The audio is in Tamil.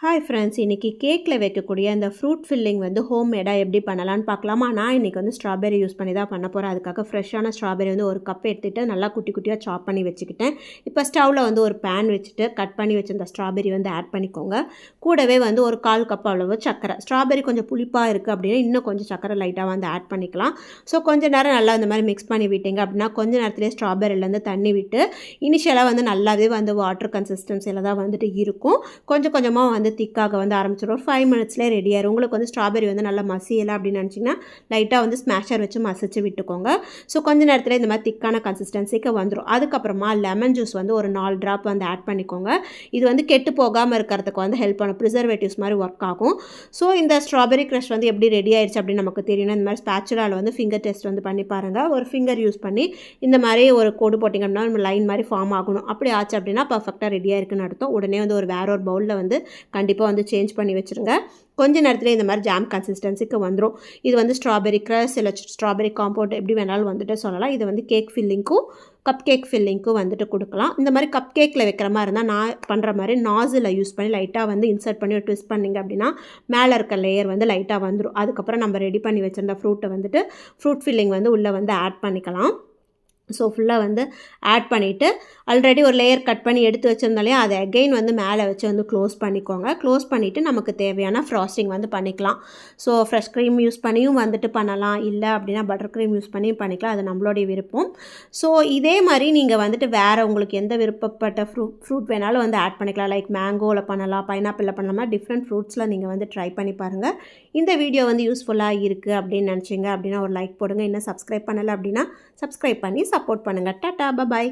ஹாய் ஃப்ரெண்ட்ஸ், இன்றைக்கி கேக்கில் வைக்கக்கூடிய அந்த ஃப்ரூட் ஃபில்லிங் வந்து ஹோம் மேடாக எப்படி பண்ணலான்னு பார்க்கலாமா. நான் இன்றைக்கி வந்து ஸ்ட்ராபெரி யூஸ் பண்ணி தான் பண்ண போகிறேன். அதுக்காக ஃப்ரெஷ்ஷான ஸ்ட்ராபெரி வந்து ஒரு கப் எடுத்துகிட்டு நல்லா குட்டி குட்டியாக சாப் பண்ணி வச்சுக்கிட்டேன். இப்போ ஸ்டவ்வில் வந்து ஒரு பேன் வச்சுட்டு கட் பண்ணி வச்சுருந்த ஸ்ட்ராபெரி வந்து ஆட் பண்ணிக்கோங்க. கூடவே வந்து ஒரு 1/4 கப் அளவு சக்கரை. ஸ்ட்ராபெரி கொஞ்சம் புளிப்பாக இருக்குது அப்படின்னா இன்னும் கொஞ்சம் சக்கரை லைட்டாக வந்து ஆட் பண்ணிக்கலாம். ஸோ கொஞ்சம் நேரம் நல்லா இந்த மாதிரி மிக்ஸ் பண்ணி விட்டீங்க அப்படின்னா கொஞ்சம் நேரத்துலேயே ஸ்ட்ராபெரிலேருந்து தண்ணி விட்டு இனிஷியலாக வந்து நல்லாவே வந்து வாட்டர் கன்சிஸ்டன்சியில் தான் வந்துட்டு இருக்கும். கொஞ்சம் கொஞ்சமாக வந்து திக்காக வந்து ஆரம்பிச்சிடும். ஒரு 5 மினிட்ஸ்லேயே ரெடி ஆயிரும். உங்களுக்கு வந்து ஸ்ட்ராபெரி வந்து நல்லா மசியலை அப்படின்னு நினச்சிங்கன்னா லைட்டாக வந்து ஸ்மாஷர் வச்சு மசிச்சு விட்டுக்கோங்க. ஸோ கொஞ்சம் நேரத்தில் இந்த மாதிரி திக்கான கன்சிஸ்டன்சிக்கு வந்துடும். அதுக்கப்புறமா லெமன் ஜூஸ் வந்து ஒரு 4 ட்ராப் வந்து ஆட் பண்ணிக்கோங்க. இது வந்து கெட்டு போகாமல் இருக்கிறதுக்கு வந்து ஹெல்ப் பண்ணும். ப்ரிசர்வேட்டிவ்ஸ் மாதிரி ஒர்க் ஆகும். ஸோ இந்த ஸ்ட்ராபெரி க்ரஷ் வந்து எப்படி ரெடி ஆயிடுச்சு அப்படின்னு நமக்கு தெரியணும். இந்த மாதிரி ஸ்பேச்சுலாவில் வந்து ஃபிங்கர் டெஸ்ட் வந்து பண்ணி பாருங்கள். ஒரு ஃபிங்கர் யூஸ் பண்ணி இந்த மாதிரி ஒரு கோடு போட்டிங்க அப்படின்னா நம்ம லைன் மாதிரி ஃபார்ம் ஆகணும். அப்படி ஆச்சு அப்படின்னா பர்ஃபெக்டாக ரெடியாக இருக்குன்னு அர்த்தம். உடனே வந்து வேற ஒரு பவுலில் வந்து கண்டிப்பாக வந்து சேஞ்ச் பண்ணி வச்சுருங்க. கொஞ்ச நேரத்தில் இந்த மாதிரி ஜாம் கன்சிஸ்டன்சிக்கு வந்துடும். இது வந்து ஸ்ட்ராபெரி க்ரஷ் இல்லை ஸ்ட்ராபெரி காம்பவுண்ட் எப்படி வேணாலும் வந்துட்டு சொல்லலாம். இது வந்து கேக் ஃபில்லிங்க்கும் கப் கேக் ஃபில்லிங்க்கும் வந்துட்டு கொடுக்கலாம். இந்த மாதிரி கப் கேக்கில் வைக்கிற மாதிரி இருந்தால் நான் பண்ணுற மாதிரி நாசில் யூஸ் பண்ணி லைட்டாக வந்து இன்சர்ட் பண்ணி ஒரு ட்விஸ்ட் பண்ணிங்க அப்படின்னா மேலே இருக்க லேயர் வந்து லைட்டாக வந்துடும். அதுக்கப்புறம் நம்ம ரெடி பண்ணி வச்சுருந்த ஃப்ரூட்டை வந்துட்டு ஃப்ரூட் ஃபில்லிங் வந்து உள்ளே வந்து ஆட் பண்ணிக்கலாம். ஸோ ஃபுல்லாக வந்து ஆட் பண்ணிவிட்டு ஆல்ரெடி ஒரு லேயர் கட் பண்ணி எடுத்து வச்சுருந்தாலே அதை அகெயின் வந்து மேலே வச்சு வந்து க்ளோஸ் பண்ணிக்கோங்க. க்ளோஸ் பண்ணிவிட்டு நமக்கு தேவையான ஃப்ராஸ்டிங் வந்து பண்ணிக்கலாம். ஸோ ஃப்ரெஷ் க்ரீம் யூஸ் பண்ணியும் வந்துட்டு பண்ணலாம், இல்லை அப்படின்னா பட்டர் க்ரீம் யூஸ் பண்ணியும் பண்ணிக்கலாம். அது நம்மளுடைய விருப்பம். ஸோ இதே மாதிரி நீங்கள் வந்துட்டு வேறு உங்களுக்கு எந்த விருப்பப்பட்ட ஃப்ரூட் வேணாலும் வந்து ஆட் பண்ணிக்கலாம். லைக் மேங்கோவில் பண்ணலாம், பைனாப்பிளில் பண்ணலாம், டிஃப்ரெண்ட் ஃப்ரூட்ஸில் நீங்கள் வந்து ட்ரை பண்ணி பாருங்கள். இந்த வீடியோ வந்து யூஸ்ஃபுல்லாக இருக்குது அப்படின்னு நினச்சிங்க அப்படின்னா ஒரு லைக் போடுங்க. இன்னும் சப்ஸ்கிரைப் பண்ணலை அப்படின்னா சப்ஸ்கிரைப் பண்ணி சப்போர்ட் பண்ணுங்கள். டாடா, பாய்.